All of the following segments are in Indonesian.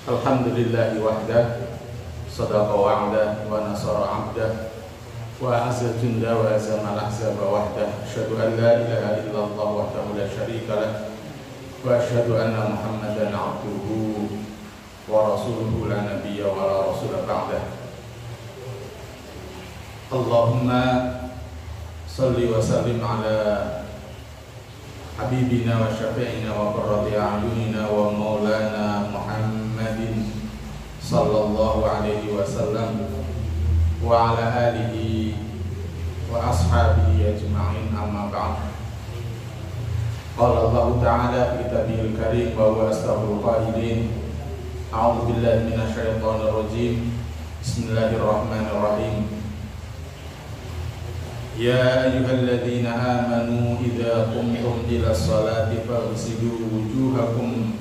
Alhamdulillahi wahdah, sadaqa wa'dah, wa nasara 'abdah, wa azza junda wa azamal ahzaba wahdah. Asyhadu an la ilaha illallah wahdahu la syarika lah, wa asyhadu anna Muhammadan 'abduhu wa rasuluhu la nabiyya wa la rasula ba'dah. Allahumma salli wa sallim ala habibina wa syafi'ina wa qurrati a'yunina wa maulana Muhammadin sallallahu alaihi wasallam wa ala alihi wa ashabihi ajma'in, amma ba'd. Qala Allah ta'ala fi kitabihil karim wa huwa asdaqul qailin. A'udzu billahi minasy syaithanir rajim. Bismillahirrahmanirrahim. Ya ayyuhalladzina amanu idza qumtum ilas salati faghsilu wujuhakum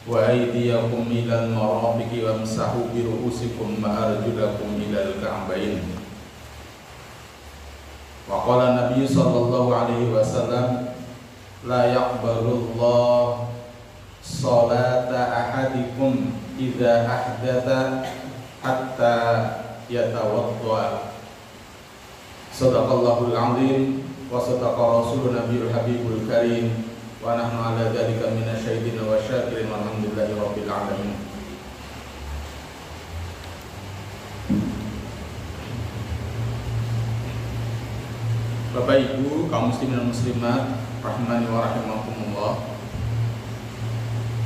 wa aydiyakum ilal marafiqi wamsahu bi ru'usikum wa arjulakum ilal ka'bayn. Wa qala Nabi sallallahu alaihi wasallam, la yaqbalullahu salata ahadikum idza ahdatha hatta yatawadda. Sadaqallahul azim wa sadaqa rasulun nabiyul habibul karim wa nahnu ala dzalika minasyahidin wa syakirin walhamdulillahi rabbil alamin. Bapak Ibu kaum muslimin dan muslimat rahimani wa rahimakumullah.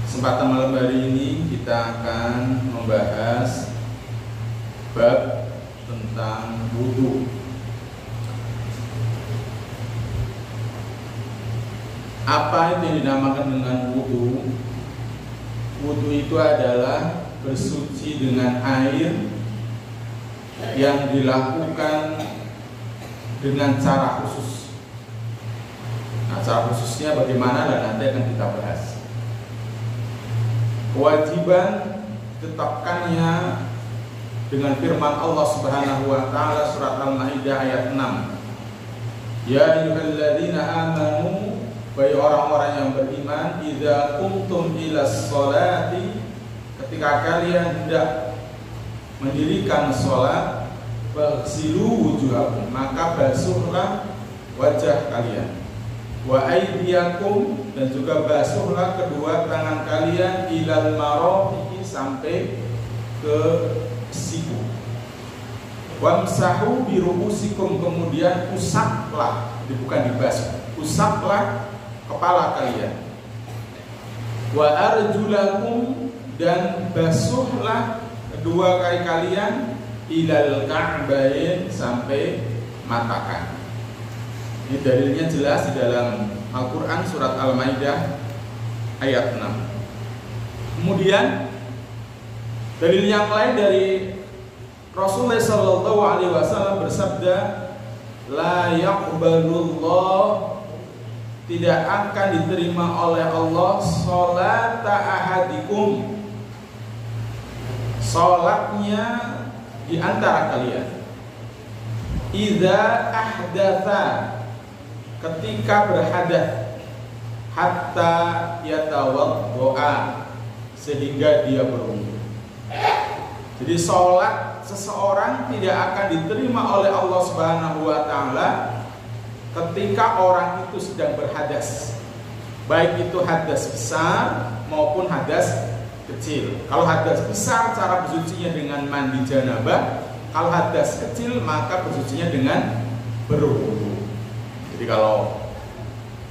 Kesempatan malam hari ini kita akan membahas bab tentang wudu. Apa itu yang dinamakan dengan wudu? Wudu itu adalah bersuci dengan air yang dilakukan dengan cara khusus. Nah, cara khususnya bagaimana dan nanti akan kita bahas. Kewajiban ditetapkannya dengan firman Allah Subhanahu wa taala surat Al-Maidah ayat 6. Ya ayyuhalladzina amanu, bagi orang-orang yang beriman, idza qumtum ilas sholati, ketika kalian hendak mendirikan sholat, faghsilu wujuhakum, maka basuhlah wajah kalian, wa aydiyakum, dan juga basuhlah kedua tangan kalian, ilal marafiqi, sampai ke siku, wamsahu bi ru'usikum, kemudian usaplah, bukan dibasuh, usaplah kepala kalian, wa arjulakum, dan basuhlah kedua kaki kalian, ilal ka'bayn, sampai mata kaki. Ini dalilnya jelas di dalam Al-Quran surat Al-Maidah ayat 6. Kemudian dalil yang lain dari Rasulullah sallallahu alaihi wasallam bersabda, la yaqbalullah, tidak akan diterima oleh Allah sholata ahadikum, sholatnya di antara kalian, idza ahdatha, ketika berhadath, hatta yatawaddoa, sehingga dia berwudu. Jadi sholat seseorang tidak akan diterima oleh Allah Subhanahu wa taala ketika orang itu sedang berhadas, baik itu hadas besar maupun hadas kecil. Kalau hadas besar, cara bersucinya dengan mandi janabah. Kalau hadas kecil, maka bersucinya dengan berwudu. Jadi kalau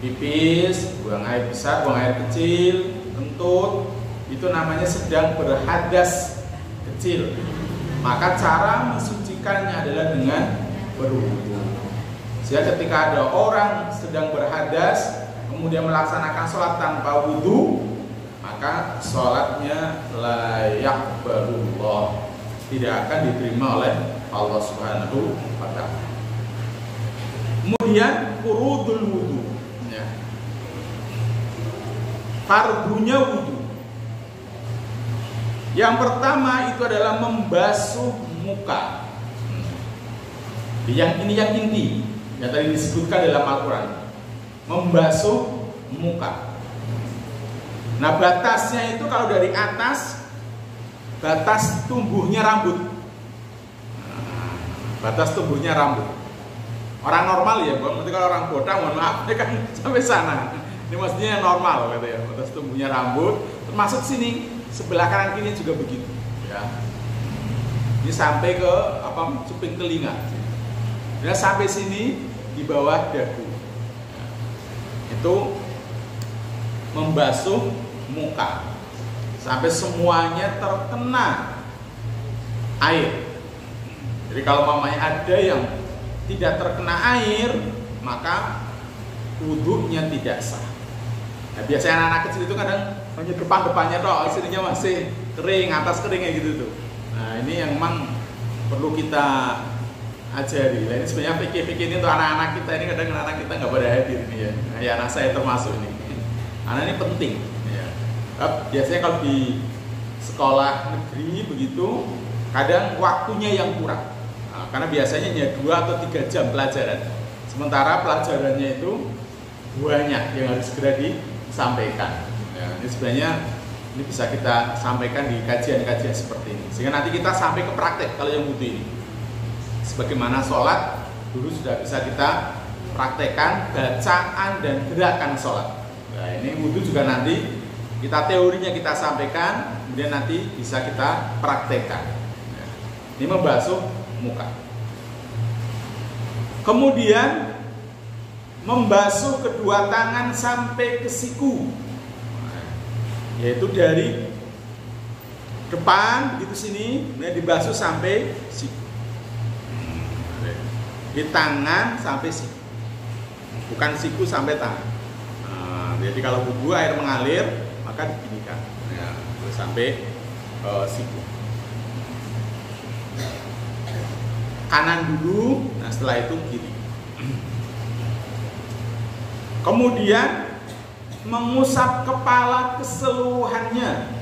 pipis, buang air besar, buang air kecil, kentut, itu namanya sedang berhadas kecil. Maka cara mensucikannya adalah dengan berwudu. Sehingga ketika ada orang sedang berhadas kemudian melaksanakan sholat tanpa wudu, maka sholatnya la yaqbalullah, tidak akan diterima oleh Allah Subhanahu wa ta'ala. Kemudian furudul wudu, ya, fardunya wudu. Yang pertama itu adalah membasuh muka. Yang inti yang tadi disebutkan dalam Al-Quran, membasuh muka. Nah, batasnya itu kalau dari atas batas tumbuhnya rambut. Batas tumbuhnya rambut. Orang normal ya, berarti kalau orang botak mohon maaf, ini kan sampai sana. Ini maksudnya normal gitu ya, batas tumbuhnya rambut. Termasuk sini, sebelah kanan kiri juga begitu. Ya. Ini sampai ke cuping telinga. Dan sampai sini di bawah dagu. Ya. Itu membasuh muka sampai semuanya terkena air. Jadi kalau mamanya ada yang tidak terkena air, maka wudhunya tidak sah. Nah, biasanya anak-anak kecil itu kadang hanya depan-depannya toh, sininya masih kering, atas keringnya gitu tuh. Nah ini yang memang perlu kita ajari. Nah, ini sebenarnya fikih-fikih ini untuk anak-anak kita, ini kadang anak kita nggak pada hadir ini ya. Nah, ya anak saya termasuk ini. Karena ini penting. Ya. Biasanya kalau di sekolah negeri begitu, kadang waktunya yang kurang. Nah, karena biasanya hanya 2 atau 3 jam pelajaran. Sementara pelajarannya itu banyak yang harus segera disampaikan. Ya, ini sebenarnya ini bisa kita sampaikan di kajian-kajian seperti ini. Sehingga nanti kita sampai ke praktek kalau yang butuh ini. Sebagaimana sholat, dulu sudah bisa kita praktekkan bacaan dan gerakan sholat. Nah ini wudhu juga nanti kita teorinya kita sampaikan, kemudian nanti bisa kita praktekkan. Ya, ini membasuh muka. Kemudian membasuh kedua tangan sampai ke siku, yaitu dari depan begitu sini, kemudian dibasuh sampai siku. Di tangan sampai siku, bukan siku sampai tangan. Nah, jadi kalau wudhu air mengalir maka diginikan, ya, sampai siku. Kanan dulu, nah setelah itu kiri. Kemudian mengusap kepala keseluruhannya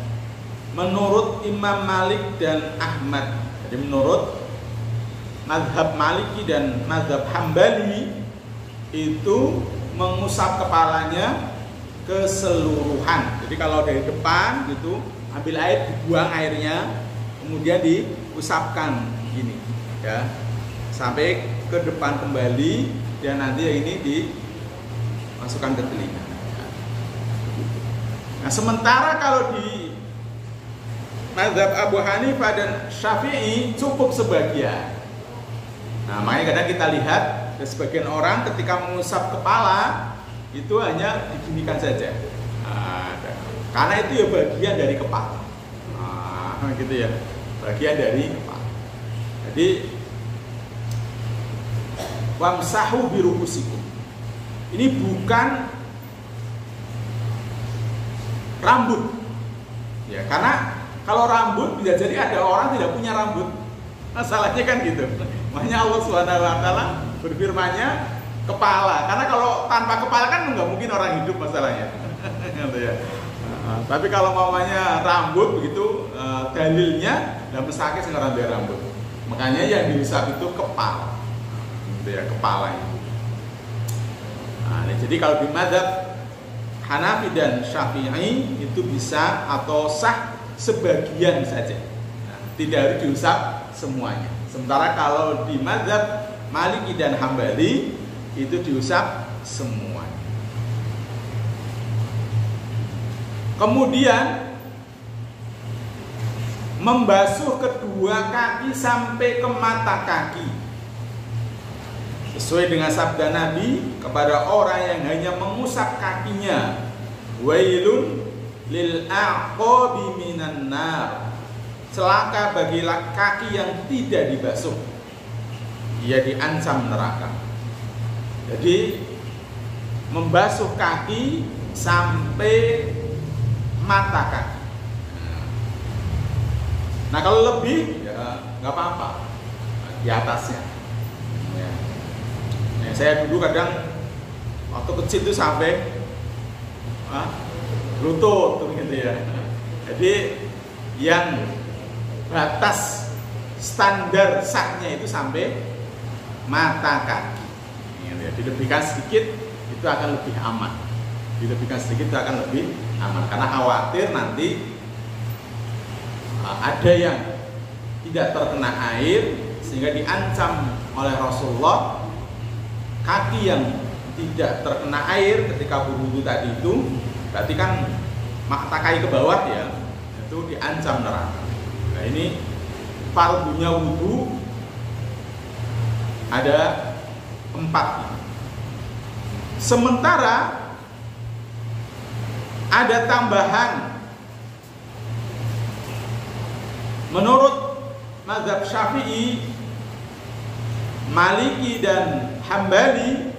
menurut Imam Malik dan Ahmad. Jadi menurut mazhab Maliki dan mazhab Hambali itu mengusap kepalanya keseluruhan. Jadi kalau dari depan gitu ambil air, dibuang airnya, kemudian diusapkan gini ya sampai ke depan kembali, dan nanti yang ini dimasukkan ke telinga. Nah sementara kalau di mazhab Abu Hanifah dan Syafi'i cukup sebagian. Nah makanya kadang kita lihat sebagian orang ketika mengusap kepala itu hanya diginikan saja. Nah, karena itu ya bagian dari kepala. Nah, gitu ya, bagian dari kepala. Jadi wamsahu biruhusikum. Ini bukan rambut. Ya, karena kalau rambut bisa jadi ada orang tidak punya rambut. Masalahnya kan gitu. Makanya Allah SWT berfirmannya kepala. Karena kalau tanpa kepala kan nggak mungkin orang hidup masalahnya. Gitu ya. Tapi kalau mamanya rambut begitu, dalilnya dalam sakit sekarang dia rambut. Makanya yang diusap itu kepala. Gitu ya, kepala itu. Nah, jadi kalau di mazhab Hanafi dan Syafi'i itu bisa atau sah sebagian saja. Nah, tidak harus diusap semuanya. Sementara kalau di mazhab Maliki dan Hambali itu diusap semuanya. Kemudian membasuh kedua kaki sampai ke mata kaki, sesuai dengan sabda Nabi kepada orang yang hanya mengusap kakinya, wailun lil a'qabi minan nar, celaka bagi kaki yang tidak dibasuh, ia diancam neraka. Jadi membasuh kaki sampai mata kaki. Nah kalau lebih ya nggak apa-apa, di atasnya. Ya. Nah, saya dulu kadang waktu kecil itu sampai lutut gitu ya. Jadi yang batas standar sahnya itu sampai mata kaki. Ya, dilebihkan sedikit itu akan lebih aman. Dilebihkan sedikit itu akan lebih aman karena khawatir nanti ada yang tidak terkena air sehingga diancam oleh Rasulullah, kaki yang tidak terkena air ketika berwudu tadi itu berarti kan mata kaki ke bawah ya, itu diancam neraka. Nah ini fardunya wudu ada 4. Sementara ada tambahan menurut mazhab Syafi'i, Maliki dan Hambali,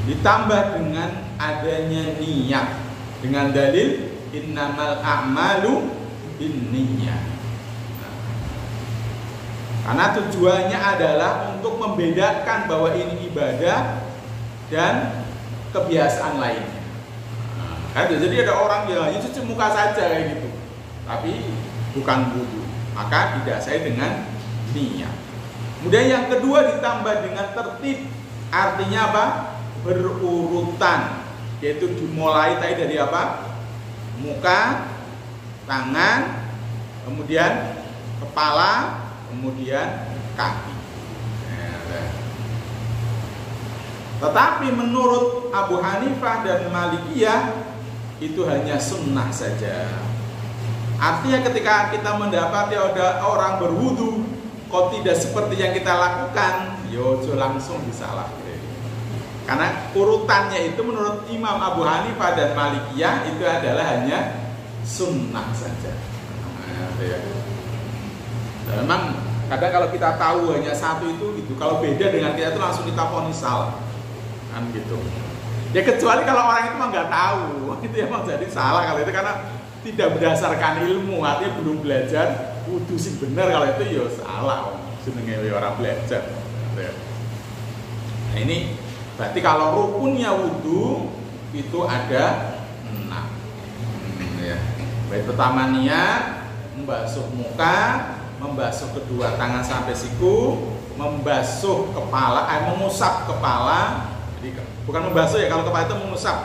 ditambah dengan adanya niat dengan dalil innamal a'malu binniyah. Karena tujuannya adalah untuk membedakan bahwa ini ibadah dan kebiasaan lainnya. Jadi ada orang yang hanya cuci muka saja kayak gitu, tapi bukan wudu, maka didasari dengan niat. Kemudian yang kedua ditambah dengan tertib, artinya apa? Berurutan, yaitu dimulai tadi dari apa? Muka, tangan, kemudian kepala, kemudian kaki. Tetapi menurut Abu Hanifah dan Malikiyah itu hanya sunnah saja. Artinya ketika kita mendapati ada orang berwudu kok tidak seperti yang kita lakukan, yo langsung disalah. Karena urutannya itu menurut Imam Abu Hanifah dan Malikiyah itu adalah hanya sunnah saja. Dan memang kadang kalau kita tahu hanya satu itu gitu, kalau beda dengan kita itu langsung kita vonis salah, kan gitu. Ya kecuali kalau orang itu mah nggak tahu, itu emang jadi salah kalau itu karena tidak berdasarkan ilmu, artinya belum belajar wudu sih bener, kalau itu ya salah, senengnya orang belajar. Nah ini berarti kalau rukunnya wudu itu ada 6. Ya. Baik, pertama niat, membasuh muka, membasuh kedua tangan sampai siku, membasuh kepala, mengusap kepala. Jadi bukan membasuh ya, kalau kepala itu mengusap.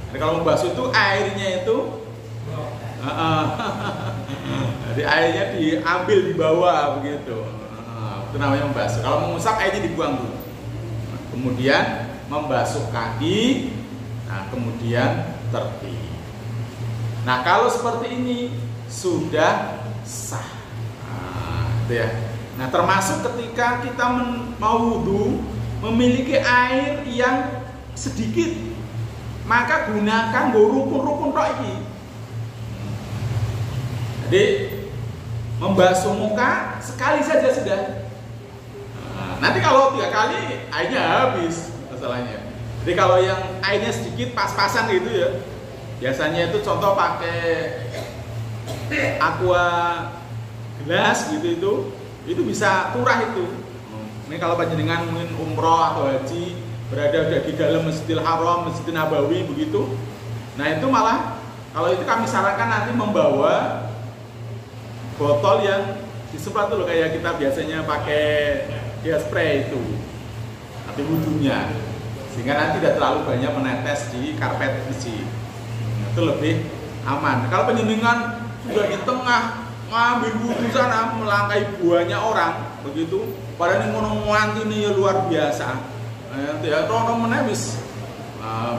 Jadi kalau membasuh itu airnya itu jadi airnya diambil di bawah begitu. Itu namanya membasuh. Kalau mengusap airnya dibuang dulu. Kemudian membasuh kaki, nah kemudian tertib. Nah kalau seperti ini sudah sah. Gitu ya. Nah termasuk ketika kita mau wudu memiliki air yang sedikit, maka gunakan rukun-rukun tok iki. Jadi membasuh muka sekali saja sudah. Nanti kalau 3 kali airnya habis masalahnya. Jadi kalau yang airnya sedikit pas-pasan gitu ya, biasanya itu contoh pakai aqua gelas gitu itu bisa turah itu. Ini kalau panjenengan mungkin umroh atau haji berada di dalam Masjidil Haram, Masjidil Nabawi begitu. Nah itu malah kalau itu kami sarankan nanti membawa botol yang disemprot dulu kayak kita biasanya pakai ya spray itu nanti wudhunya, sehingga nanti tidak terlalu banyak menetes di karpet masjid. Itu lebih aman. Kalau penjenengan sudah di tengah ngambil wudhu sana melangkai buahnya orang begitu, pada ini ngono-ngono ini ya luar biasa. Nanti ya orang menebis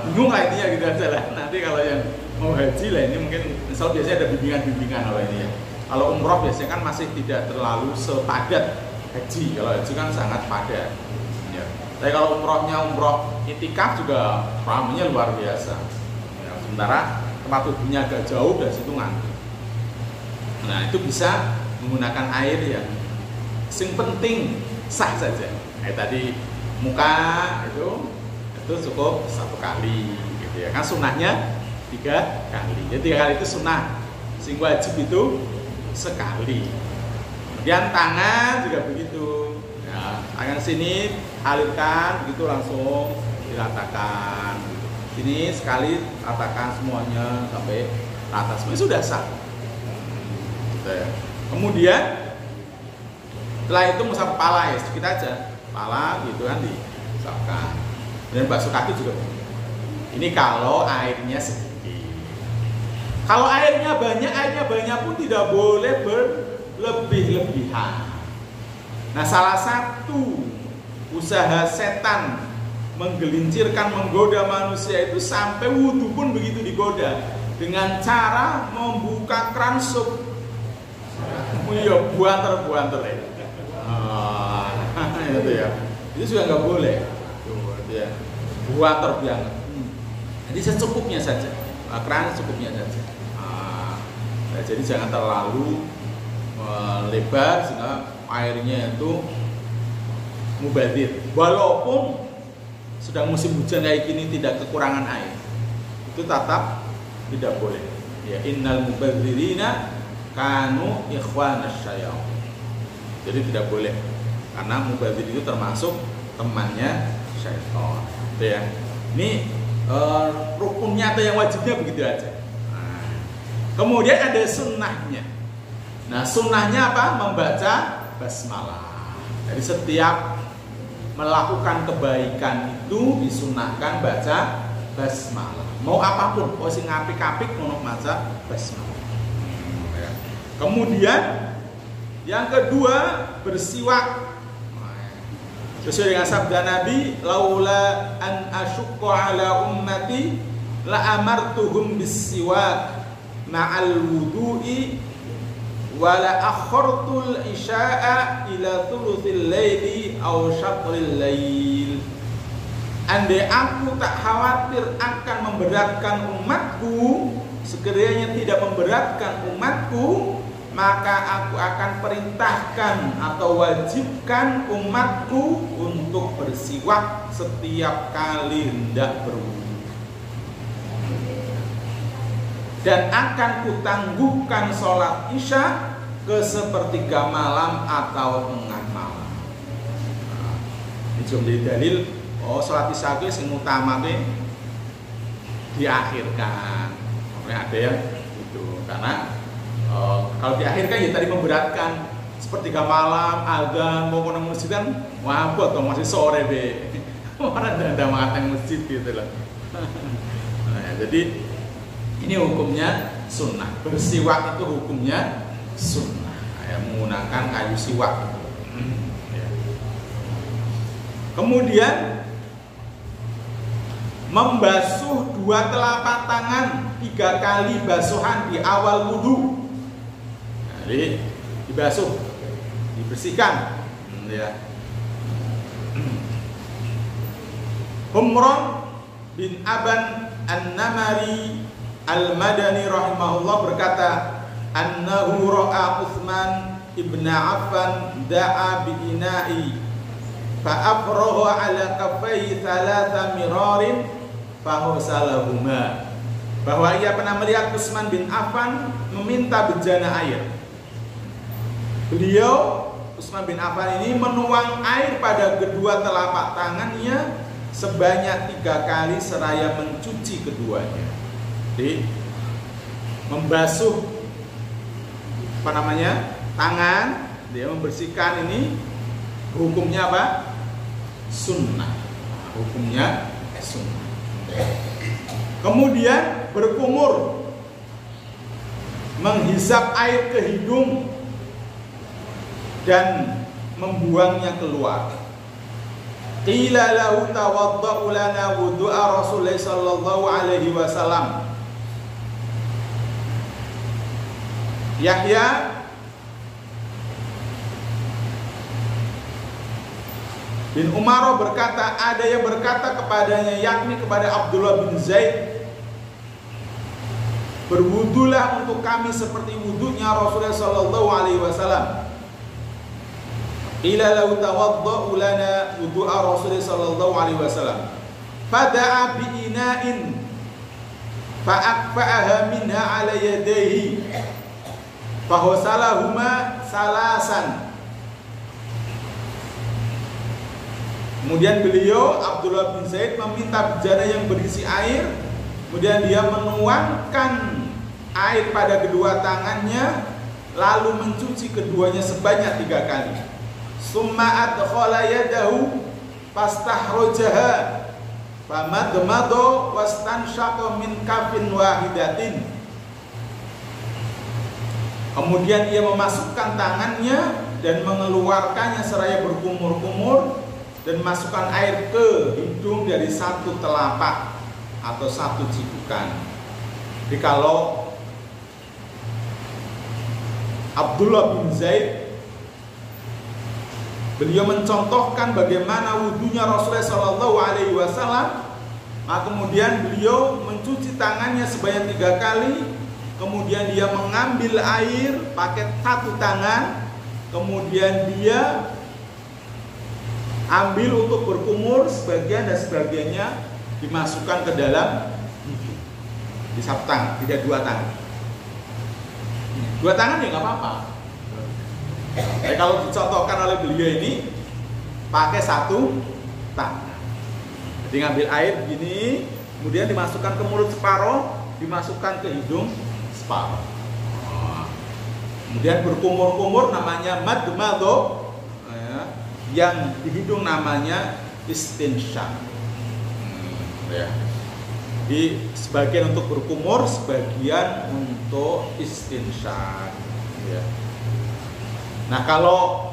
bingung lah intinya gitu aja lah. Nanti kalau yang mau haji lah ini mungkin misal biasanya ada bimbingan-bimbingan kalau ini ya. Kalau umroh biasanya kan masih tidak terlalu sepadat haji. Kalau haji kan sangat padat. Ya. Tapi kalau umrohnya umroh itikaf juga ramenya luar biasa. Ya, sementara tempat wudhunya agak jauh dari situ ngantuk. Nah itu bisa menggunakan air yang sing penting sah saja. Kayak tadi muka itu cukup 1 kali, gitu ya. Kan sunnahnya 3 kali. Jadi 3 kali itu sunnah. Sing wajib itu sekali. Kemudian tangan juga begitu. Ya, tangan sini alirkan begitu langsung diratakan. Sini sekali ratakan semuanya sampai rata semua sudah sah. Kemudian setelah itu musab kepala ya sedikit aja, kepala gitu kan diusapkan. Dan basuh kaki juga. Ini kalau airnya sedikit. Kalau airnya banyak pun tidak boleh berlebih-lebihan. Nah, salah satu usaha setan menggelincirkan, menggoda manusia itu sampai wudhu pun begitu digoda dengan cara membuka keran sup. Iya, buanter ya. Itu ya. Itu juga nggak boleh. Itu ya. Buanter banget. Jadi secukupnya saja. Keran secukupnya saja. Nah, jadi jangan terlalu lebar sehingga airnya itu mubadir. Walaupun sedang musim hujan kayak gini tidak kekurangan air, itu tetap tidak boleh. Ya, innal mubadirina kanu ikhwanas syayatin. Jadi tidak boleh, karena mubadir itu termasuk temannya syaitan. Gitu ya. Ini rukunnya atau yang wajibnya begitu aja. Kemudian ada sunnahnya. Nah, sunnahnya apa? Membaca basmalah. Jadi setiap melakukan kebaikan itu disunnahkan baca basmalah. Mau apapun, mau sing apik-apik mau maca basmalah. Kemudian yang kedua bersiwak. Sesuai dengan sabda Nabi, laula an asyqa ala ummati la amartuhum bisiwak ma'al wudu'i wala akhartul isya'a ila thuluthil laili aw syatril lail. Andai aku tak khawatir akan memberatkan umatku, sekiranya tidak memberatkan umatku, maka aku akan perintahkan atau wajibkan umatku untuk bersiwak setiap kali hendak berwudu. Dan akan kutangguhkan sholat isya ke sepertiga malam atau tengah malam. Ini jadi dalil, sholat isya itu yang utama diakhirkan. Ada yang itu, karena kalau diakhirkan ya tadi memberatkan, sepertiga malam azan mau ke masjid kan wabot atau masih sore be, mana ada matang masjid gitu lah. Nah, jadi ini hukumnya sunnah. Bersiwak itu hukumnya sunnah. Ya, menggunakan kayu siwak. Ya. Kemudian membasuh dua telapak tangan 3 kali basuhan di awal wudhu. Jadi dibasuh, dibersihkan. Ya. Humran bin Aban An-Namari Al-Madani rahimahullah berkata, annahu ra'a Utsman ibn Affan da'a bi ina'i fa afrahu ala kaffayhi 3 mirarin fa husalahuma. Bahwa ia pernah melihat Utsman bin Affan meminta bejana air. Beliau Utsman bin Affan ini menuang air pada kedua telapak tangannya sebanyak 3 kali seraya mencuci keduanya. Jadi membasuh tangan, dia membersihkan ini hukumnya apa? Sunnah. Hukumnya sunnah. Kemudian berkumur, menghisap air ke hidung dan membuangnya keluar. Qila lahu tawadda'u lana wudu'a Rasulullah sallallahu alaihi wasallam. Yahya bin Umar berkata, ada yang berkata kepadanya, yakni kepada Abdullah bin Zaid, berwudulah untuk kami seperti wudunya Rasulullah sallallahu alaihi wasallam. Ila lahu tawadda'u lana wudu'a Rasulullah sallallahu alaihi wasallam. Fada'a bi ina'in fa'akfa'aha minha ala yadayhi fahusalahuma salasan. Kemudian beliau Abdullah bin Zaid meminta bejana yang berisi air, kemudian dia menuangkan air pada kedua tangannya, lalu mencuci keduanya sebanyak 3 kali. Summa adkhala yadahu fastahrajaha famadmadu wastanshaqa min kafin wahidatin Kemudian ia memasukkan tangannya dan mengeluarkannya seraya berkumur-kumur dan masukkan air ke hidung dari satu telapak atau satu cikukan. Jadi kalau Abdullah bin Zaid, beliau mencontohkan bagaimana wudunya Rasulullah SAW. Nah, kemudian beliau mencuci tangannya sebanyak 3 kali. Kemudian dia mengambil air pakai satu tangan. Kemudian dia ambil untuk berkumur sebagian dan sebagiannya dimasukkan ke dalam hidung. Di satu tangan, tidak 2 tangan. 2 tangan ya nggak apa-apa. Tapi kalau dicontohkan oleh beliau ini pakai satu tangan. Jadi ngambil air begini, kemudian dimasukkan ke mulut separuh, dimasukkan ke hidung separuh. Kemudian berkumur-kumur namanya madmadho, yang di hidung namanya istinsyaq. Ya. Jadi sebagian untuk berkumur, sebagian untuk istinsyaq. Ya. Nah kalau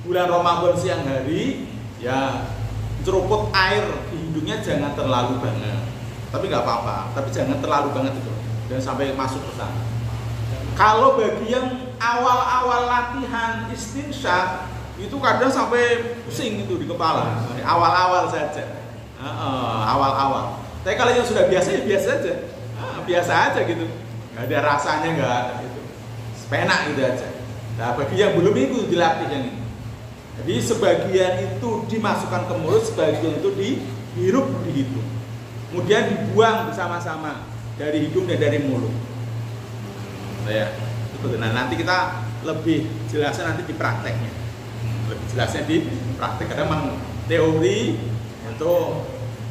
bulan Ramadan siang hari, ya ceruput air di hidungnya jangan terlalu banget. Tapi nggak apa-apa, tapi jangan terlalu banget itu, jangan sampai masuk ke sana. Kalau bagi yang awal-awal latihan istinsyaq itu kadang sampai pusing itu di kepala, awal-awal saja, awal-awal. Tapi kalau yang sudah biasa ya biasa aja, biasa aja gitu, nggak ada rasanya, nggak ada gitu, penak gitu aja. Nah bagi yang belum itu dilatih yang ini. Jadi sebagian itu dimasukkan ke mulut, sebagian itu dihirup di hidung, kemudian dibuang bersama-sama dari hidung dan dari mulut. Ya, nah nanti kita lebih jelasnya nanti di prakteknya. Lebih jelasnya di praktek. Karena memang teori itu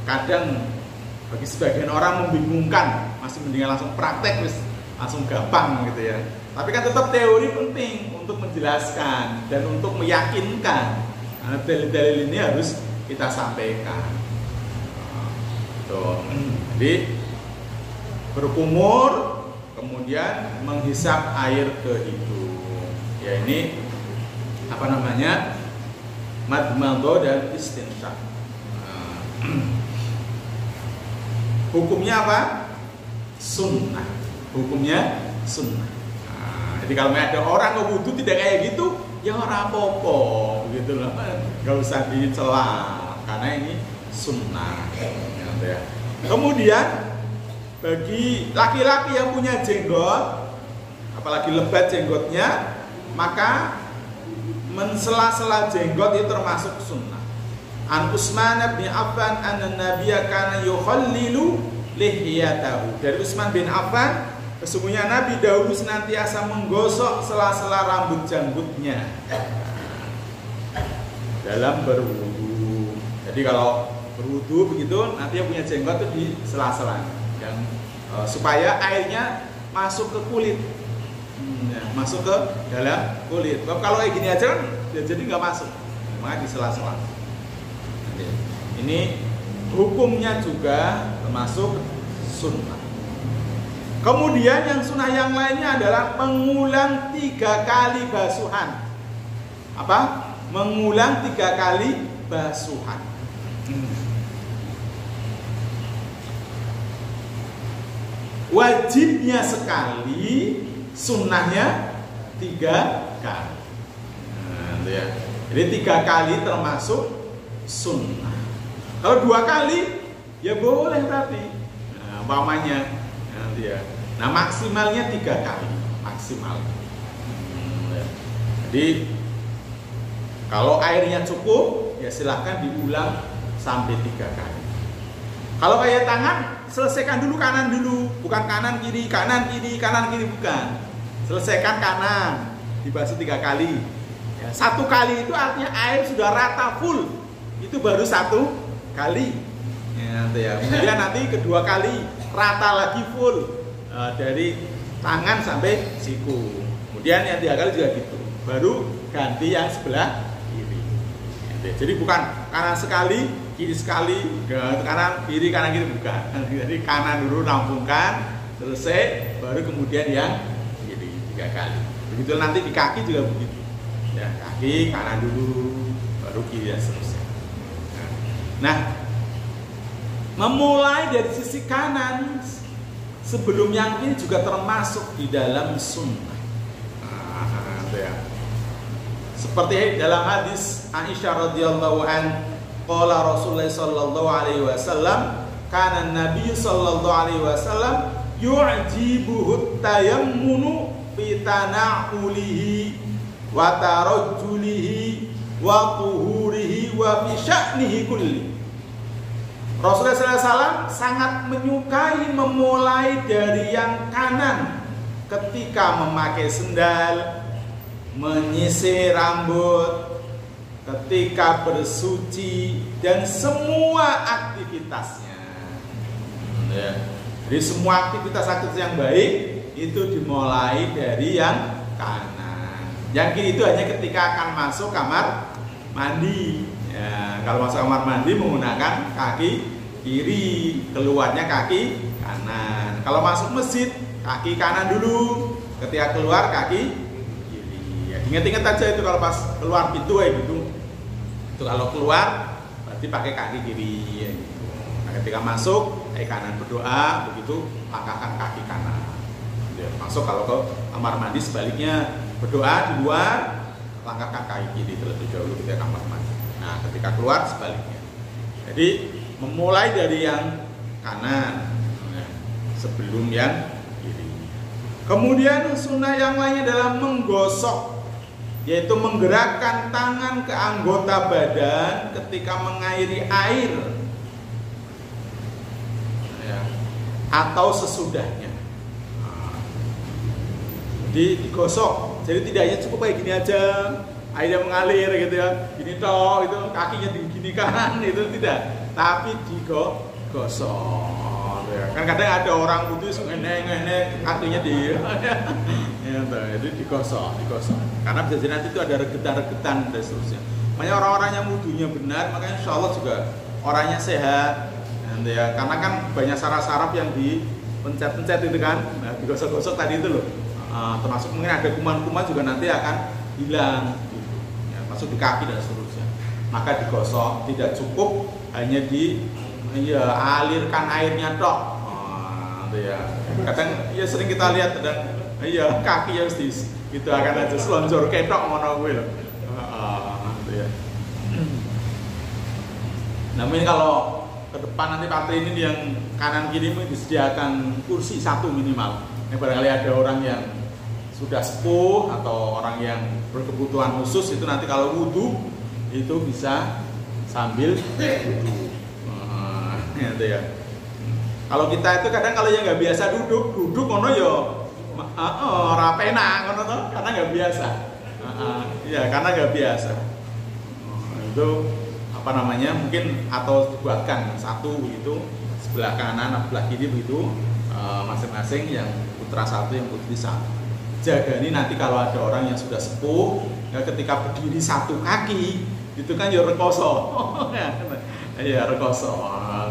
kadang bagi sebagian orang membingungkan, masih mendingan langsung praktek, langsung gampang gitu ya. Tapi kan tetap teori penting untuk menjelaskan dan untuk meyakinkan. Nah, dalil-dalil ini harus kita sampaikan. Tuh. Jadi berkumur, kemudian menghisap air ke hidung. Ya ini apa namanya? Madmadho dan istinsyaq. Hukumnya apa? Sunnah. Hukumnya sunnah. Jadi kalau ada orang wudhu tidak kayak gitu, ya ora apa-apa, gitu loh. Gak usah dicela, karena ini sunnah. Ya. Kemudian bagi laki-laki yang punya jenggot, apalagi lebat jenggotnya, maka mensela-sela jenggot itu termasuk sunnah. An Utsman bin Affan anna Nabiyya kana yukhallilu lihiyatahu. Dari Utsman bin Affan, sesungguhnya Nabi dahulu senantiasa menggosok sela-sela rambut janggutnya dalam berwudu. Jadi kalau berwudu begitu, nanti yang punya jenggot itu di sela-sela, yang supaya airnya masuk ke kulit, masuk ke dalam kulit. Kalau kayak gini aja kan, ya jadi nggak masuk, maka di sela-sela. Ini hukumnya juga termasuk sunnah. Kemudian yang sunnah yang lainnya adalah mengulang 3 kali basuhan. Apa? Mengulang 3 kali basuhan. Wajibnya sekali, sunnahnya 3 kali. Nah, ya. Jadi 3 kali termasuk sunnah. Kalau 2 kali, ya boleh berarti. Nah, umpamanya. Ya. Nah maksimalnya 3 kali maksimal. Ya. Jadi kalau airnya cukup, ya silahkan diulang sampai 3 kali. Kalau kayak tangan, selesaikan dulu kanan dulu, bukan kanan kiri bukan. Selesaikan kanan, dibasuh 3 kali. Ya, 1 kali itu artinya air sudah rata full, itu baru 1 kali. Ya. Kemudian nanti kedua kali rata lagi full, dari tangan sampai siku. Kemudian yang 3 kali juga gitu. Baru ganti yang sebelah kiri. Jadi bukan kanan sekali, kiri sekali, kanan kiri bukan. Jadi kanan dulu rampungkan, selesai, baru kemudian yang kiri 3 kali. Begitu nanti di kaki juga begitu. Ya, kaki kanan dulu, baru kiri dan seterusnya. Nah, memulai dari sisi kanan sebelum yang ini juga termasuk di dalam sunnah. Ya. Seperti dalam hadis Aisyah radhiyallahu an, qala Rasulullah sallallahu alaihi wasallam, kana Nabi sallallahu alaihi wasallam yu'jibuhu tayammunu fi tana'ulihi wa tarajjulihi wa tuhurihi wa fi sya'nihi kulli. Rasulullah SAW sangat menyukai memulai dari yang kanan ketika memakai sendal, menyisir rambut, ketika bersuci dan semua aktivitasnya. Ya. Jadi semua aktivitas yang baik itu dimulai dari yang kanan. Yang kiri itu hanya ketika akan masuk kamar mandi. Ya, kalau masuk kamar mandi menggunakan kaki kiri, keluarnya kaki kanan. Kalau masuk masjid kaki kanan dulu, ketika keluar kaki kiri. Ya, ingat-ingat aja itu kalau pas keluar pintu ya gitu. Itu kalau keluar berarti pakai kaki kiri. Ya, gitu. Nah, ketika masuk kaki kanan berdoa, begitu langkahkan kaki kanan. Ya, masuk kalau ke kamar mandi sebaliknya berdoa di luar, langkahkan kaki kiri terlebih dahulu ketika kamar mandi. Nah, ketika keluar sebaliknya. Jadi memulai dari yang kanan sebelum yang kiri. Kemudian sunnah yang lainnya adalah menggosok, yaitu menggerakkan tangan ke anggota badan ketika mengairi air ya, atau sesudahnya. Jadi digosok. Jadi tidak hanya cukup kayak gini aja, airnya mengalir gitu ya, gini toh itu kakinya diginikan itu tidak, tapi digosok ya. Kan kadang ada orang putih ngene kakinya di ya, jadi digosok karena bisa jadi nanti itu ada regetan-regetan dan seterusnya. Makanya orang-orang yang wudunya benar, makanya insya Allah juga orangnya sehat ya, karena kan banyak saraf-saraf yang dipencet-pencet itu kan, nah, digosok-gosok tadi itu loh. Termasuk mungkin ada kuman-kuman juga nanti akan hilang gitu. Ya, masuk di kaki dan seterusnya. Maka digosok, tidak cukup hanya alirkan airnya tok. Ya. Kadang ya sering kita lihat dan ya kaki ya mesti gitu akan aja selonjor ketok ngono kuwi lho. Ya. Namun kalau ke depan nanti partai ini yang kanan kiri disediakan kursi satu minimal. Barangkali ada orang yang sudah sepuh atau orang yang berkebutuhan khusus, itu nanti kalau wudhu itu bisa sambil wudhu. Gitu ya. Kalau kita itu kadang kalau yang nggak biasa duduk ngono yo ora penak ngono toh, karena nggak biasa. Iya, karena nggak biasa. Itu apa namanya? Mungkin atau dibuatkan satu begitu sebelah kanan, sebelah kiri begitu, masing-masing yang putra satu, yang putri satu. Jaga ini nanti kalau ada orang yang sudah sepuh, ya ketika berdiri satu kaki, itu kan ya rekoso. Ya rekoso,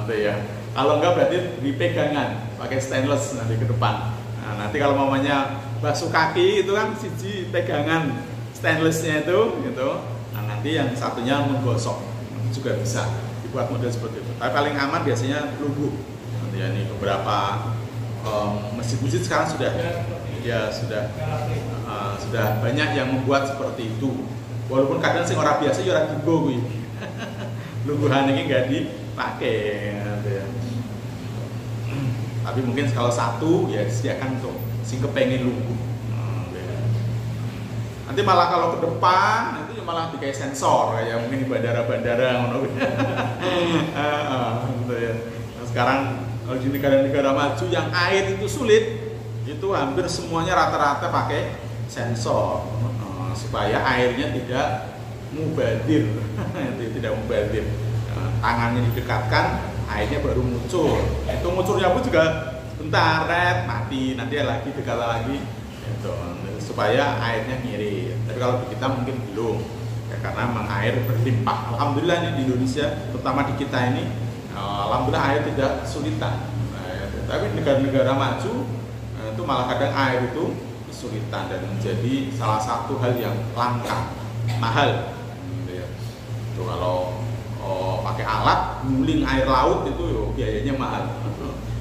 ya. Kalau enggak berarti di pegangan, pakai stainless nanti ke depan. Nah, nanti kalau mamanya basuh kaki itu kan siji pegangan stainlessnya itu, gitu. Nah, nanti yang satunya menggosok, juga bisa dibuat model seperti itu. Tapi paling aman biasanya lungguh. Nanti ya ini beberapa masjid-masjid sekarang sudah banyak yang membuat seperti itu. Walaupun kadang sing ora biasa ya ora dienggo kuwi. Lungguhan iki enggak dipakai gitu ya. Tapi mungkin kalau satu ya disediakan untuk sing kepengin lungguh. Nanti malah kalau ke depan itu malah dikai sensor kayak mungkin di bandara-bandara ngono. Gitu ya. Nah, sekarang kalau di negara-negara maju yang air itu sulit, itu hampir semuanya rata-rata pakai sensor supaya airnya tidak mubadir. Tidak mubadir. Tangannya didekatkan, airnya baru muncul. Itu muncurnya pun juga bentar, mati, nanti lagi dekat lagi, gitu. Supaya airnya ngirit. Tapi kalau di kita mungkin belum, ya, karena memang air berlimpah. Alhamdulillah ini di Indonesia, terutama di kita ini, alhamdulillah air tidak kesulitan. Tapi negara-negara maju itu malah kadang air itu kesulitan dan menjadi salah satu hal yang langka, mahal. Gitu ya. Itu kalau pakai alat nguling air laut itu biayanya mahal.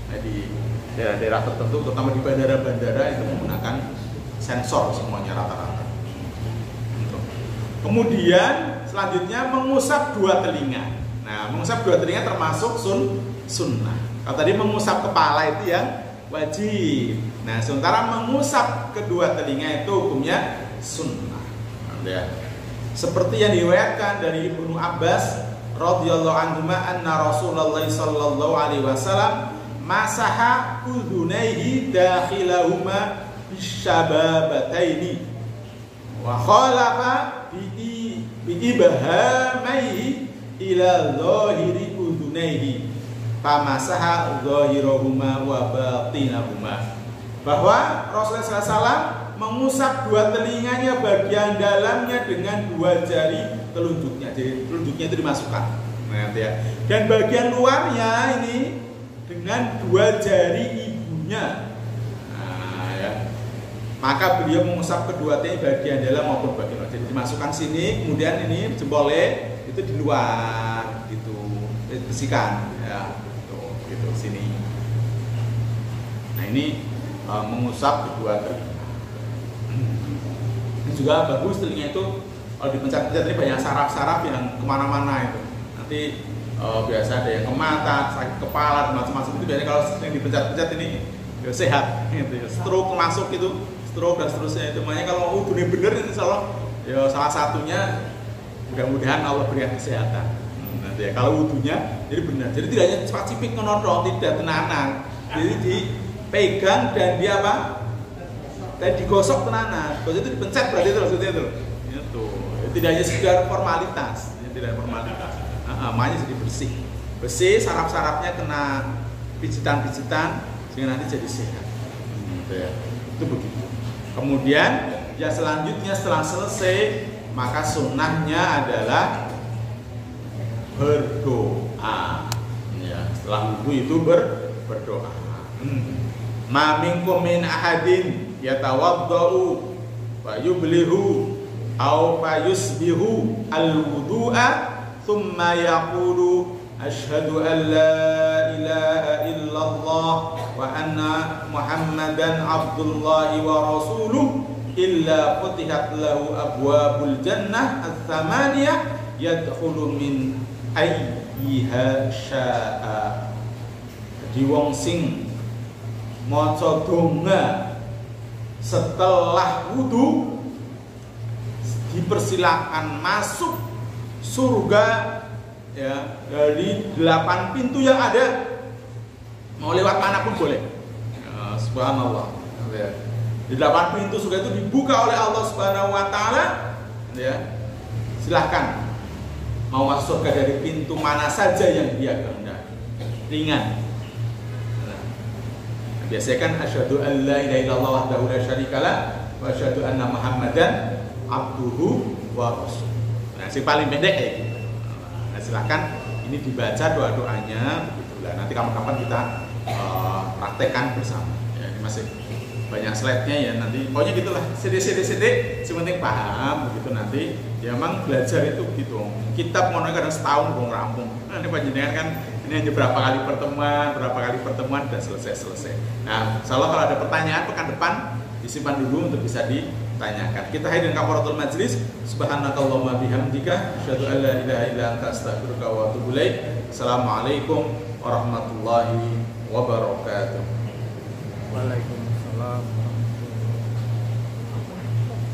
Nah, di daerah-daerah tertentu, terutama di bandara-bandara itu menggunakan sensor semuanya rata-rata. Kemudian selanjutnya mengusap dua telinga. Nah, mengusap dua telinga termasuk sunnah. Kalau tadi mengusap kepala itu yang wajib. Nah, sementara mengusap kedua telinga itu hukumnya sunnah. Ya. Seperti yang diriwayatkan dari Ibnu Abbas radhiyallahu anhu anna Rasulullah sallallahu alaihi wasallam masaha udhunaihi dakhilahuma bisyababataini wa khalafa bi'ibahamaihi ila dhahiri udhunaihi famasaha dhahirahuma wa batinahuma. Bahwa Rasulullah SAW mengusap dua telinganya bagian dalamnya dengan dua jari telunjuknya. Jadi telunjuknya itu dimasukkan. Nah, ya. Dan bagian luarnya ini dengan dua jari ibunya. Nah, ya. Maka beliau mengusap kedua telinga bagian dalam maupun bagian luar. Jadi dimasukkan sini, kemudian ini jempolnya itu di luar gitu. Bersihkan ya. Gitu sini. Nah, ini mengusap kedua telinga. Ini juga bagus telinga itu kalau dipencet-pencet ini banyak saraf-saraf yang kemana-mana itu. Nanti biasa ada yang ke mata, sakit kepala, macam-macam itu biasanya kalau yang dipencet-pencet ini ya sehat. Gitu. Stroke masuk itu, stroke dan seterusnya itu. Makanya kalau benar-benar ini ya salah satunya mudah-mudahan Allah berikan kesehatan. Nanti ya kalau wudunya jadi benar. Jadi tidak hanya cepat cipik menodong, tidak tenanan. Jadi dipegang dan dia apa? Dan digosok tenanan. Kalau itu dipencet berarti itu maksudnya itu. Itu. Tidak hanya sekedar formalitas, tidak formalitas. Makanya jadi bersih. Bersih, saraf-sarafnya kena pijitan-pijitan sehingga nanti jadi sehat. Ya. Itu begitu. Kemudian ya selanjutnya setelah selesai maka sunnahnya adalah berdoa. Ya, setelah wudu itu berdoa. Ma minkum min ahadin yatawaddau fa yublihu aw fa yusbihu al-wudu'a thumma yaqulu asyhadu an la ilaha illallah wa anna muhammadan abdullahi wa rasuluh illa futihat lahu abwabul jannah ats-tsamaniyah yadkhulu min ayyiha syaa. Jadi wong sing maca donga setelah wudu dipersilakan masuk surga ya dari 8 pintu yang ada, mau lewat mana pun boleh. Ya, subhanallah. Ya. Di 8 pintu surga itu dibuka oleh Allah Subhanahu wa taala. Ya. Silahkan mau masuk surga dari pintu mana saja yang dia kehendaki. Ringan. Biasanya kan asyhadu an la ilaha illallah wahdahu la syarikalah wa asyhadu anna muhammadan abduhu wa rasuluh. Nah, yang paling pendek kayak gitu. Nah, silahkan ini dibaca doa-doanya begitulah. Nanti kapan-kapan kita praktekkan bersama. Ya, ini masih banyak slide-nya ya nanti. Pokoknya gitulah, CD, sementing paham begitu nanti. Ya memang belajar itu gitu. Kitab ngono kadang setahun kok rampung. Nah, ini panjenengan kan ini hanya berapa kali pertemuan dan selesai. Nah, insyaallah kalau ada pertanyaan pekan depan disimpan dulu untuk bisa ditanyakan. Kita hadirin kafaratul majlis. Subhanakallahumma bihamdika asyhadu an la ilaha illa anta astaghfiruka wa atubu ilaik. Assalamualaikum warahmatullahi wabarakatuh. Waalaikumsalam warahmatullahi wabarakatuh.